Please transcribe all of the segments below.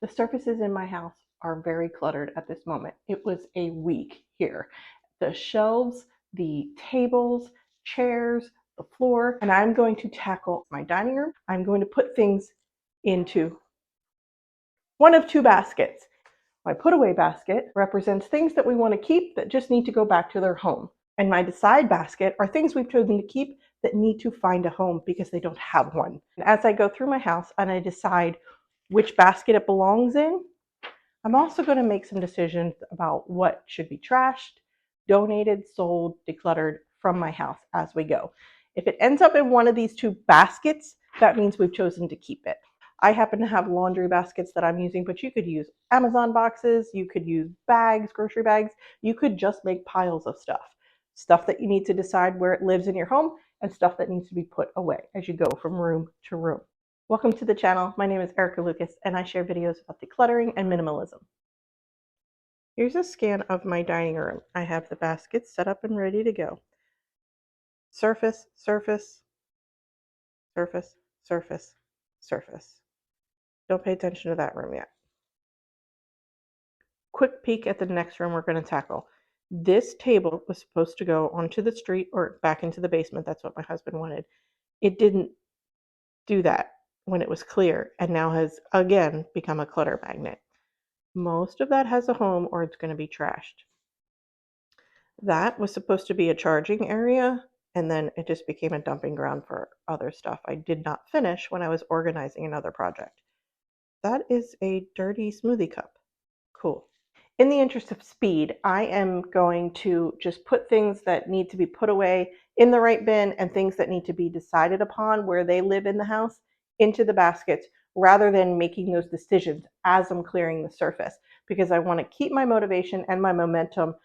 The surfaces in my house are very cluttered at this moment. It was a week here. The shelves, the tables, chairs, the floor, and I'm going to tackle my dining room. I'm going to put things into one of two baskets. My put away basket represents things that we want to keep that just need to go back to their home. And my decide basket are things we've chosen to keep that need to find a home because they don't have one. And as I go through my house and I decide which basket it belongs in, I'm also going to make some decisions about what should be trashed, donated, sold, decluttered from my house as we go. If it ends up in one of these two baskets, that means we've chosen to keep it. I happen to have laundry baskets that I'm using, but you could use Amazon boxes, you could use bags, grocery bags, you could just make piles of stuff. Stuff that you need to decide where it lives in your home and stuff that needs to be put away as you go from room to room. Welcome to the channel. My name is Erica Lucas and I share videos about decluttering and minimalism. Here's a scan of my dining room. I have the baskets set up and ready to go. Surface, surface, surface, surface, surface. Don't pay attention to that room yet. Quick peek at the next room we're going to tackle. This table was supposed to go onto the street or back into the basement. That's what my husband wanted. It didn't do that when it was clear and now has again become a clutter magnet. Most of that has a home or it's going to be trashed. That was supposed to be a charging area and then it just became a dumping ground for other stuff I did not finish when I was organizing another project. That is a dirty smoothie cup. Cool. In the interest of speed, I am going to just put things that need to be put away in the right bin and things that need to be decided upon where they live in the house into the baskets rather than making those decisions as I'm clearing the surface, because I want to keep my motivation and my momentum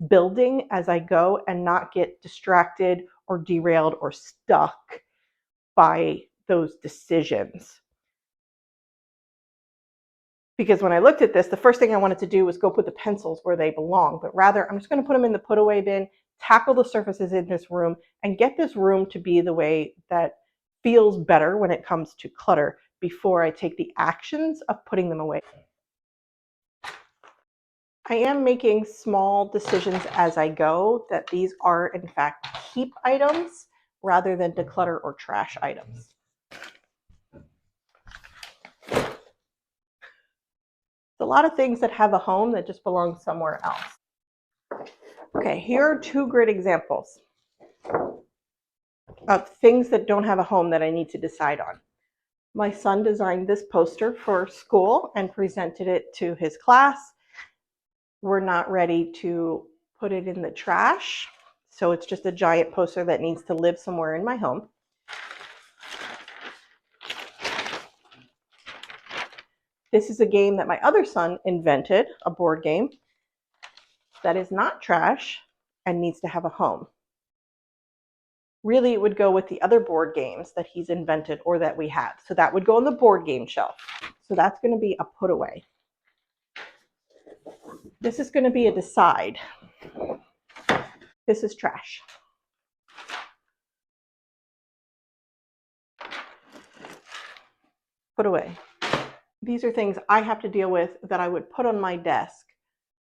building as I go and not get distracted or derailed or stuck by those decisions. Because when I looked at this, the first thing I wanted to do was go put the pencils where they belong, but rather I'm just going to put them in the put away bin, tackle the surfaces in this room, and get this room to be the way that feels better when it comes to clutter before I take the actions of putting them away. I am making small decisions as I go that these are in fact keep items rather than declutter or trash items. A lot of things that have a home that just belong somewhere else. Okay, here are two great examples of things that don't have a home that I need to decide on. My son designed this poster for school and presented it to his class. We're not ready to put it in the trash, so it's just a giant poster that needs to live somewhere in my home. This is a game that my other son invented, a board game that is not trash and needs to have a home. Really, it would go with the other board games that he's invented or that we have. So that would go on the board game shelf. So that's going to be a put away. This is going to be a decide. This is trash. Put away. These are things I have to deal with that I would put on my desk.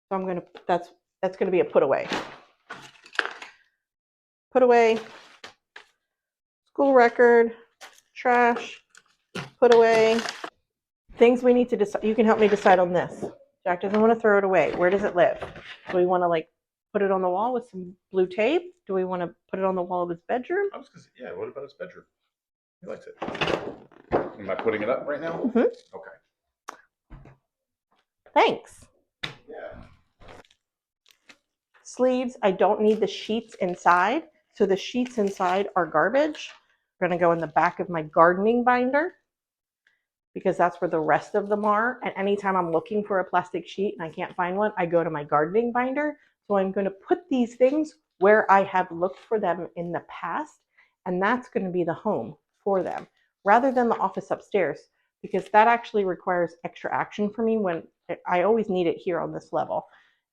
So I'm going to, that's going to be a put away. Put away. School record. Trash. Put away. Things we need to decide. You can help me decide on this. Jack doesn't want to throw it away. Where does it live? Do we want to like put it on the wall with some blue tape? Do we want to put it on the wall of his bedroom? I was going to say, yeah, what about his bedroom? He likes it. Am I putting it up right now? Mm-hmm. Okay. Thanks. Yeah. Sleeves, I don't need the sheets inside. So the sheets inside are garbage. They're going to go in the back of my gardening binder because that's where the rest of them are. And anytime I'm looking for a plastic sheet and I can't find one, I go to my gardening binder. So I'm going to put these things where I have looked for them in the past. And that's going to be the home for them rather than the office upstairs, because that actually requires extra action for me when I always need it here on this level.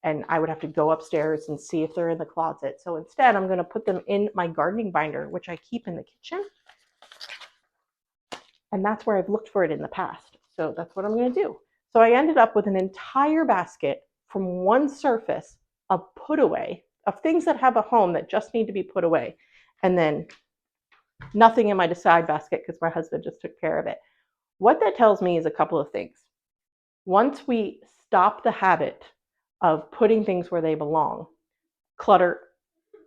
And I would have to go upstairs and see if they're in the closet. So instead, I'm going to put them in my gardening binder, which I keep in the kitchen. And that's where I've looked for it in the past. So that's what I'm going to do. So I ended up with an entire basket from one surface of put away, of things that have a home that just need to be put away, and then nothing in my decide basket because my husband just took care of it. What that tells me is a couple of things. Once we stop the habit of putting things where they belong, clutter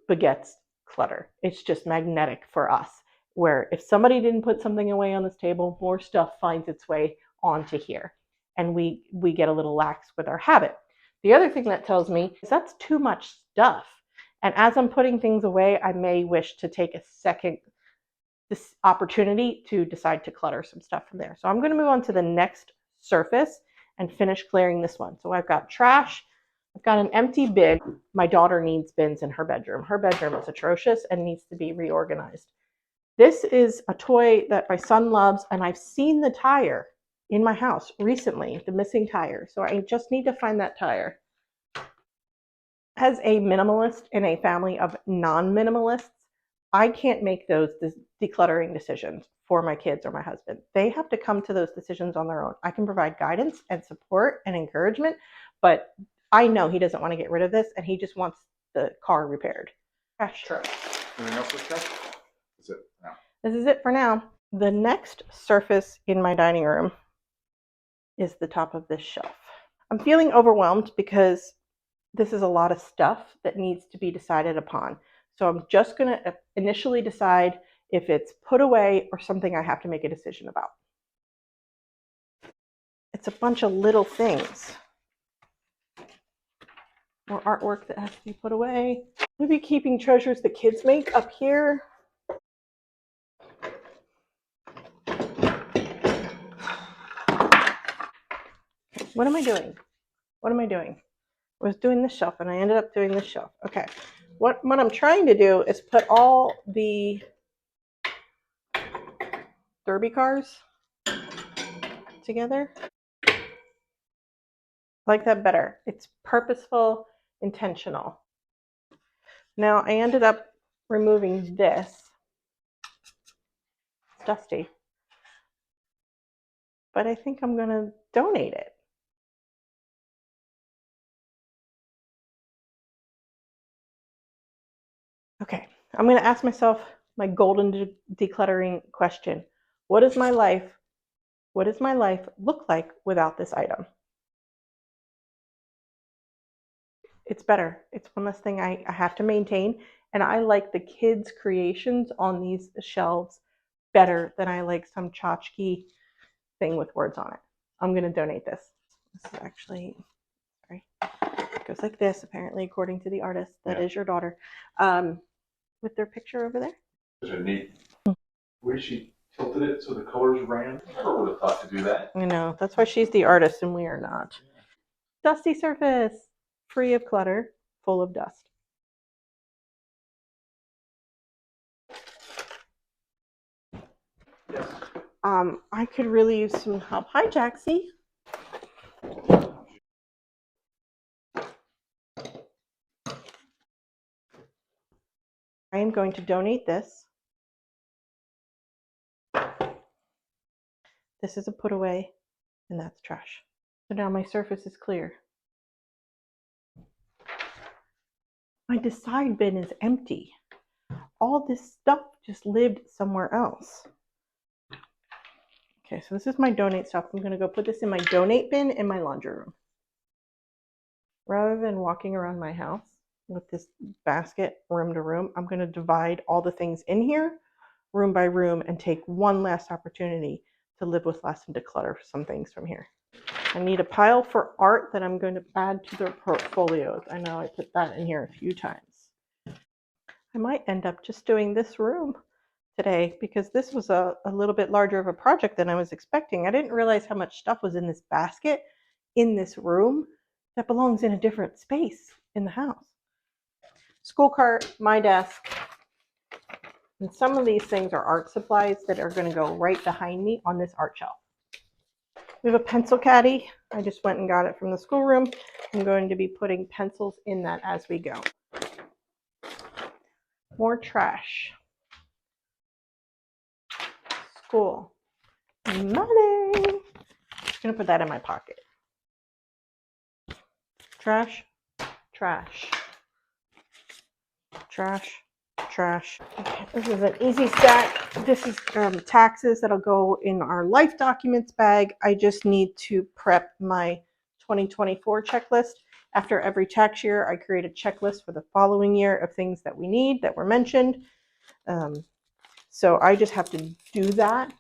begets clutter. It's just magnetic for us, where if somebody didn't put something away on this table, more stuff finds its way onto here, and we get a little lax with our habit. The other thing that tells me is that's too much stuff. And as I'm putting things away, I may wish to take a second this opportunity to decide to clutter some stuff from there. So I'm going to move on to the next surface and finish clearing this one. So I've got trash. I've got an empty bin. My daughter needs bins in her bedroom. Her bedroom is atrocious and needs to be reorganized. This is a toy that my son loves, and I've seen the tire in my house recently, the missing tire. So I just need to find that tire. As a minimalist in a family of non-minimalists, I can't make those decluttering decisions for my kids or my husband. They have to come to those decisions on their own. I can provide guidance and support and encouragement, but I know he doesn't want to get rid of this, and he just wants the car repaired. Trash. Anything else with trash? That's it now. This is it for now. The next surface in my dining room is the top of this shelf. I'm feeling overwhelmed because this is a lot of stuff that needs to be decided upon. So I'm just going to initially decide if it's put away or something I have to make a decision about. It's a bunch of little things. More artwork that has to be put away. Maybe keeping treasures the kids make up here. What am I doing? What am I doing? I was doing this shelf and I ended up doing this shelf. Okay. What I'm trying to do is put all the derby cars together. I like that better. It's purposeful, intentional. Now I ended up removing this. It's dusty. But I think I'm going to donate it. Okay, I'm going to ask myself my golden decluttering question. What does my life look like without this item? It's better. It's one less thing I have to maintain. And I like the kids' creations on these shelves better than I like some tchotchke thing with words on it. I'm going to donate this. This is actually, sorry, it goes like this, apparently, according to the artist. That is your daughter. With their picture over there. Such a neat way she tilted it so the colors ran. I never would have thought to do that. I know. That's why she's the artist and we are not. Dusty surface, free of clutter, full of dust. Yes. I could really use some help. Hi, Jaxie. I am going to donate this. This is a put away, and that's trash. So now my surface is clear. My decide bin is empty. All this stuff just lived somewhere else. Okay, so this is my donate stuff. I'm going to go put this in my donate bin in my laundry room. Rather than walking around my house with this basket room to room, I'm going to divide all the things in here room by room and take one last opportunity to live with less and declutter some things from here. I need a pile for art that I'm going to add to their portfolios. I know I put that in here a few times. I might end up just doing this room today because this was a little bit larger of a project than I was expecting. I didn't realize how much stuff was in this basket in this room that belongs in a different space in the house. School cart, my desk, and some of these things are art supplies that are going to go right behind me on this art shelf. We have a pencil caddy. I just went and got it from the schoolroom. I'm going to be putting pencils in that as we go. More trash. School. Money. I'm just going to put that in my pocket. trash, trash, trash, trash. Okay, this is an easy stack. This is taxes that'll go in our life documents bag. I just need to prep my 2024 checklist. After every tax year, I create a checklist for the following year of things that we need that were mentioned. So I just have to do that,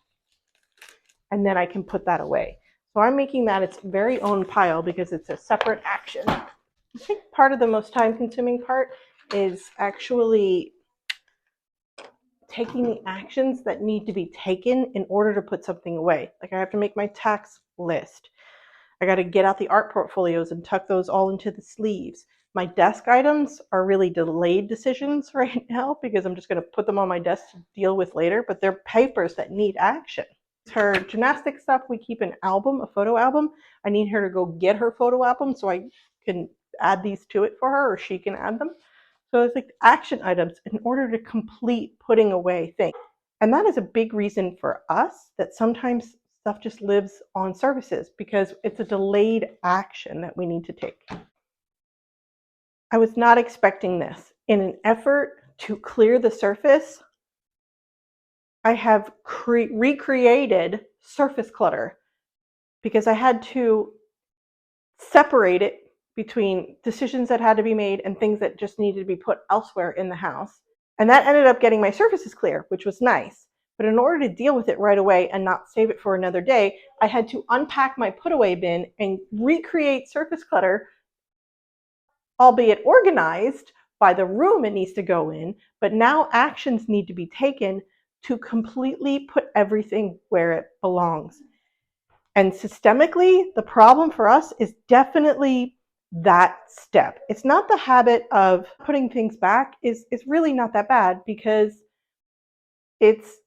and then I can put that away. So I'm making that its very own pile because it's a separate action. I think part of the most time-consuming part is actually taking the actions that need to be taken in order to put something away. Like I have to make my tax list. I got to get out the art portfolios and tuck those all into the sleeves. My desk items are really delayed decisions right now because I'm just going to put them on my desk to deal with later, but they're papers that need action. Her gymnastics stuff, we keep an album, a photo album. I need her to go get her photo album so I can add these to it for her, or she can add them. So it's like action items in order to complete putting away things. And that is a big reason for us that sometimes stuff just lives on surfaces because it's a delayed action that we need to take. I was not expecting this. In an effort to clear the surface, I have recreated surface clutter because I had to separate it between decisions that had to be made and things that just needed to be put elsewhere in the house. And that ended up getting my surfaces clear, which was nice. But in order to deal with it right away and not save it for another day, I had to unpack my put away bin and recreate surface clutter, albeit organized by the room it needs to go in, but now actions need to be taken to completely put everything where it belongs. And systemically, the problem for us is definitely that step. It's not the habit of putting things back is really not that bad because it's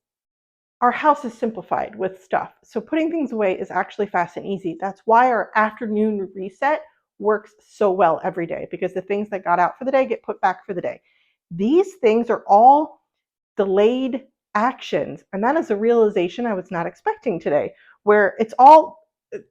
our house is simplified with stuff. So putting things away is actually fast and easy. That's why our afternoon reset works so well every day because the things that got out for the day get put back for the day. These things are all delayed actions. And that is a realization I was not expecting today, where it's all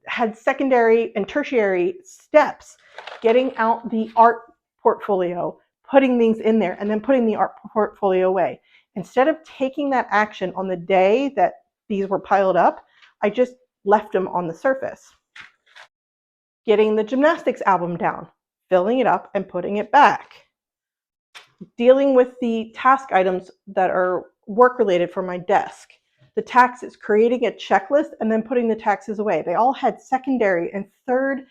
had secondary and tertiary steps, getting out the art portfolio, putting things in there, and then putting the art portfolio away. Instead of taking that action on the day that these were piled up, I just left them on the surface. Getting the gymnastics album down, filling it up and putting it back. Dealing with the task items that are work related for my desk. The taxes, creating a checklist and then putting the taxes away. They all had secondary and third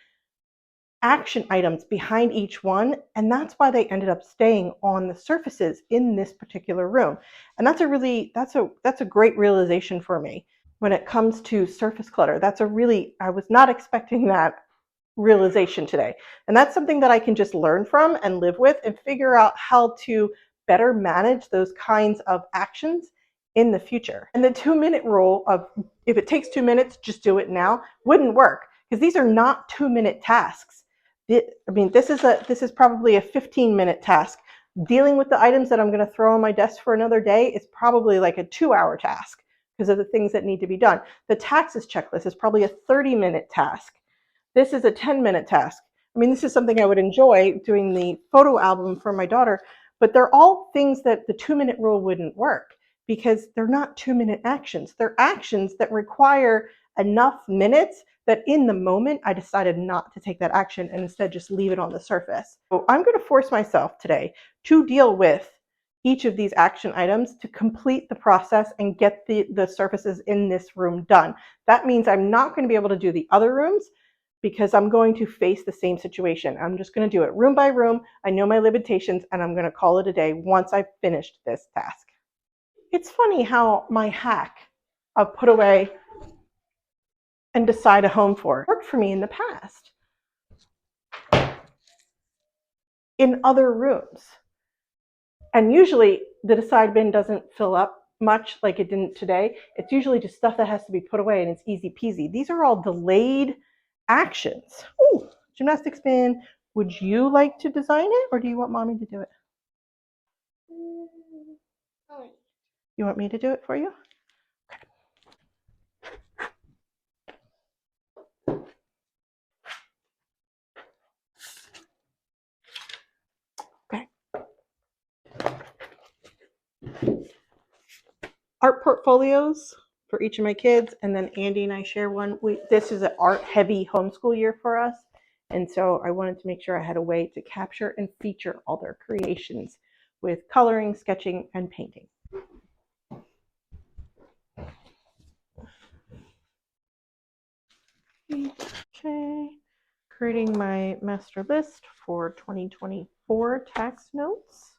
action items behind each one, and that's why they ended up staying on the surfaces in this particular room. And that's a great realization for me when it comes to surface clutter. I was not expecting that realization today. And that's something that I can just learn from and live with and figure out how to better manage those kinds of actions in the future. And the 2-minute rule of if it takes 2 minutes, just do it now wouldn't work because these are not 2-minute tasks. This is probably a 15-minute task. Dealing with the items that I'm going to throw on my desk for another day is probably like a 2-hour task because of the things that need to be done. The taxes checklist is probably a 30-minute task. This is a 10-minute task. This is something I would enjoy doing the photo album for my daughter, but they're all things that the 2-minute rule wouldn't work because they're not 2-minute actions. They're actions that require enough minutes that in the moment I decided not to take that action and instead just leave it on the surface. So I'm going to force myself today to deal with each of these action items to complete the process and get the surfaces in this room done. That means I'm not going to be able to do the other rooms because I'm going to face the same situation. I'm just going to do it room by room. I know my limitations and I'm going to call it a day once I've finished this task. It's funny how my hack of put away and decide a home for worked for me in the past in other rooms. And usually the decide bin doesn't fill up much like it didn't today. It's usually just stuff that has to be put away and it's easy peasy. These are all delayed actions. Ooh, gymnastics bin. Would you like to design it or do you want mommy to do it? You want me to do it for you? art portfolios for each of my kids, and then Andy and I share one. This is an art heavy homeschool year for us, and so I wanted to make sure I had a way to capture and feature all their creations with coloring, sketching, and painting. Okay, creating my master list for 2024 tax notes.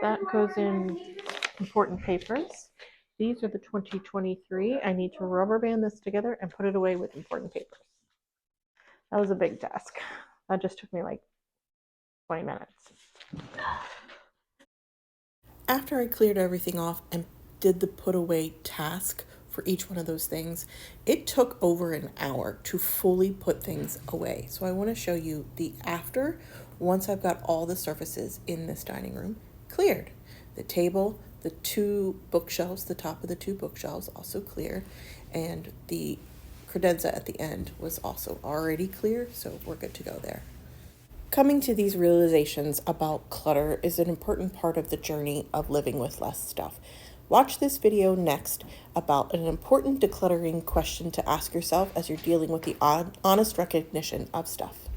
That goes in important papers. These are the 2023. I need to rubber band this together and put it away with important papers. That was a big task. That just took me like 20 minutes. After I cleared everything off and did the put away task for each one of those things, it took over an hour to fully put things away. So I want to show you the after, once I've got all the surfaces in this dining room cleared. The table, the two bookshelves, the top of the two bookshelves also clear, and the credenza at the end was also already clear, so we're good to go there. Coming to these realizations about clutter is an important part of the journey of living with less stuff. Watch this video next about an important decluttering question to ask yourself as you're dealing with the honest recognition of stuff.